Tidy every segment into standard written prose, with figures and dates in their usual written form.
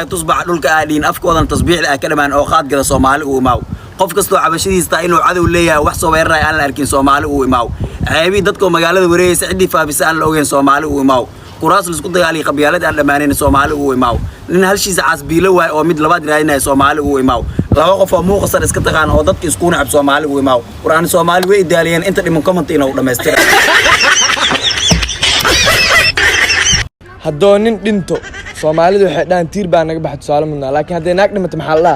ay tusbax dhulka aadin afkoodan tasbiix ah kalamaan oo qaad gala Soomaali uu imaaw qof kasto cabashadiisa inuu cadow leeyahay wax soo weeraray aan la arkin Soomaali uu imaaw ceebi dadka magaalada wareeyay cidii faafisa aan la ogeyn Soomaali uu imaaw kuraas la isku dagaalay qabyaalada aan dhamaaneen Soomaali uu imaaw nin hal shii casbiilo waay oo mid labaad raadinay Soomaali uu imaaw laba qof oo muuqasar iska taqaan oo dadka isku nacab Soomaali uu imaaw quraan Soomaali way idaaliyeen inta dhiman comment inuu dhameystiro haddoo nin dhinto Soomaalidu waxay dhaan tiir baa naga baxay tusaale mudnaa laakiin hadday naag dhimato maxaa la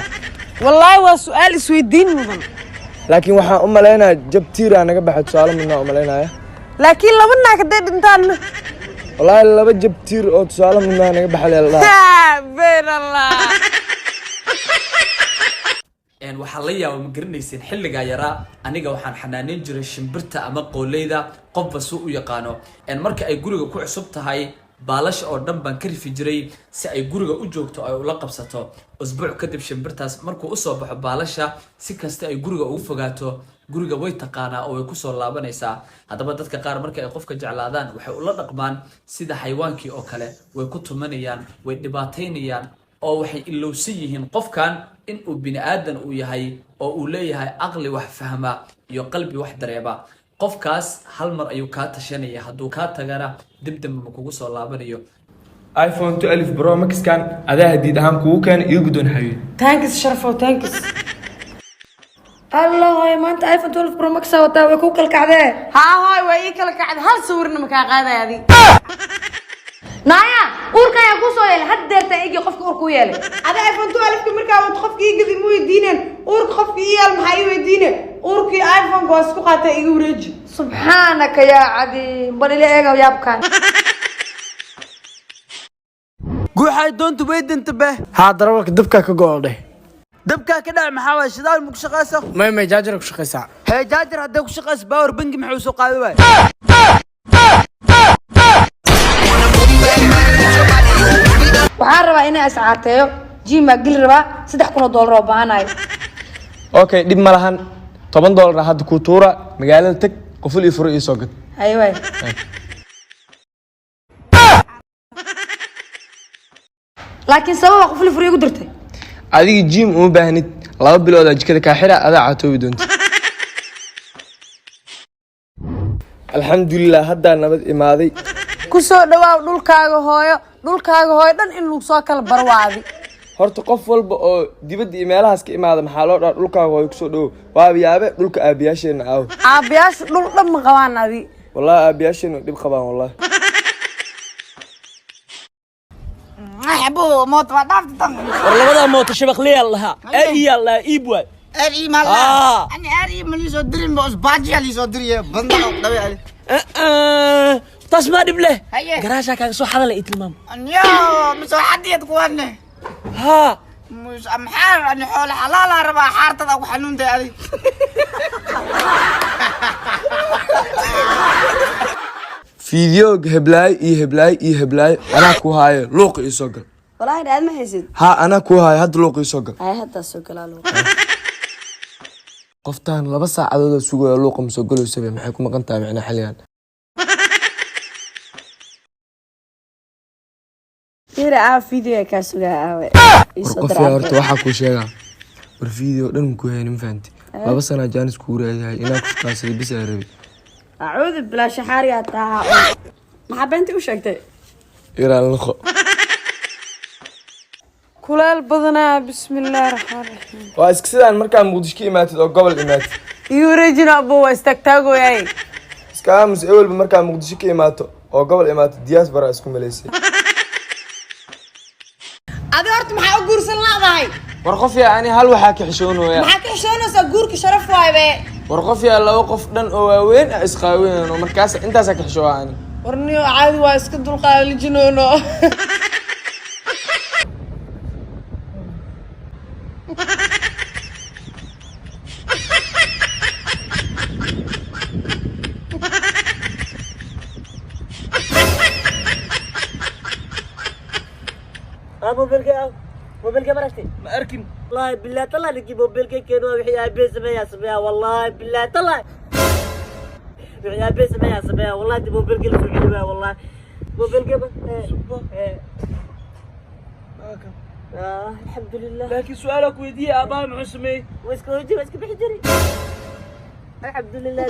wallahi waa su'aal isweydiin mudan laakiin waxaan u maleynayaa jab tiir aa naga baxay tusaale mudnaa u maleynayaa laakiin laba naag hadday dhintaan wallahi laba jab tiir oo tusaale mudnaa naga baxay la beerallah waxaa la yaabaa ma garanaysin xilliga yaraa aniga waxaan xanaaneyn jiray shimbirta ama qooleyda qofba suu u yaqaano marka ay guriga ku cusub tahay baalasha oo dhan baan ka rifi jiray si ay guriga u joogto ay ula qabsato usbuuc kadib shimbirtaas markuu u soo baxo baalasha si kasta ay guriga ugu fogaato guriga way taqaanaa oo way ku soo laabanaysaa haddaba dadka qaar marka ay qofka jeclaadaan waxay ula dhaqmaan sida xayawaankii oo kale way ku tumanayaan way dhibaataynayaan oo waxay ilowsan yihiin qofkan in uu bini aadan uu yahay oo uu leeyahay aqli wax fahma iyo qalbi wax dareema qofkaas hal mar ayuu ka tashanaya hadduu ka tagana dib dambe kugu soo laabanayo iPhone 12 Pro Max kan adaa hadiid ahaan kugu keen iyo gudon xawiil thanks sharafo thanks الله هاي ما أنت آيفون 12 برو ماكس وتا ويكوك الكعدة ها هاي ويك الكعدة هل صورنا مكاقادة هذه نايا أوركا يا كوسو يلا حد درتا إيجي قفك أوركو يلا هذا آيفون 12 كمركا وتخفك يجي مو يدينن أورك خفك يال محيو يدينن أوركي آيفون قاسكو قاتا إيجي ورج سبحانك يا عديم بني لي إيجا ويابكان guuxay doonto weyd intabe ها darawalka dabka ka go'day dabka ka dhac maxaa way shidaal mug shaqayso ma jaajar ku shaqaysaa hey jaajar hadda ku shaqayso power bank maxuu soo qaaday way waxaan rabaa inaan iscaarteeyo jiima geli rabaa $3,000 oo baahanayo okay dib ma lahan $10 hadda ku tuura magaalada tag qoful ii furo ii soo gad aywa laakiin sababa qoful furo igu dirtay adiga jim uma baahnid 2 bilood jikada ka xira adaa caatoobi doonta alxamdulillah hadda nabad imaaday ku soo dhawaaw dhulkaaga hooyo dhan in lagu soo kala barwaadi horta qof walba oo dibadda meelahaas ka imaada maxaa loo dhaar dhulkaaga hooyo ku soo dhaw waa yaabe dhulka aabiyaasheena aabiyaasha dhul dhan ma qabaan adi wallahi aabiyaasheena dib qabaan wallahi أحبه موت ما دافت تم والله هذا موت شبك لي الله اي الله ايبوا أري مالا أنا أري ملي صدرين بس باجي علي صدري بندق دبي علي تسمع دبله هيا قراشا كان سو حدا لقيت المام يا مش حد يتقواني ها مش أمحار أنا حول حلال ربع حارة أو حنون ده علي فيديو هبلاي أنا كوهاي لوق يسوق والله ده ما حسيت ها أنا كوهاي هاد لوق يسوق هاي هدا سوق لا لوق قفتان لبا ساعدود سوق لوق مسوقلو سبي maxay ku maqan tahay macna xaliyan ترى فيديو كاسوغا آوي qof yaa horta waxa ku sheegaa war video dhan ku heen ma fahanti laba sana jaanis ku reeyahay inaa ku shaqaysay bis ay rabi أعوذ بالله شحاري أتاها ما بنتي وش أكتر إيران لخو كلال بدنا بسم الله الرحمن الرحيم واسكسدان markaan muqdisho ka imaatid oo gobol imaatid يوريجنا أبو استكتاغو ياي iskaamus ewel markaan muqdisho ka imaato oo gobol imaatid diaspora isku maleysay أدي أرت محا أقورسن لهداي war qof yaa ani hal waxa ka xishoonayaa maxaa ka xishoonaysa guurka sharaf waaye war qof yaa laba qof dhan oo waaweyn isqaaween oo markaas intaas ka xishooaan warniyo caadi waa iska dulqaalijinoono موبيلك مرشتي ما اركن والله بالله طلع نجيب موبيلك كانوا وحيا بيس سميها والله بالله طلع وحيا بيس سميها والله دي موبيلك اللي في والله موبيلك الحمد لله. لكن سؤالك ويدي ابا معسمي واسكو بحجري. الحمد لله.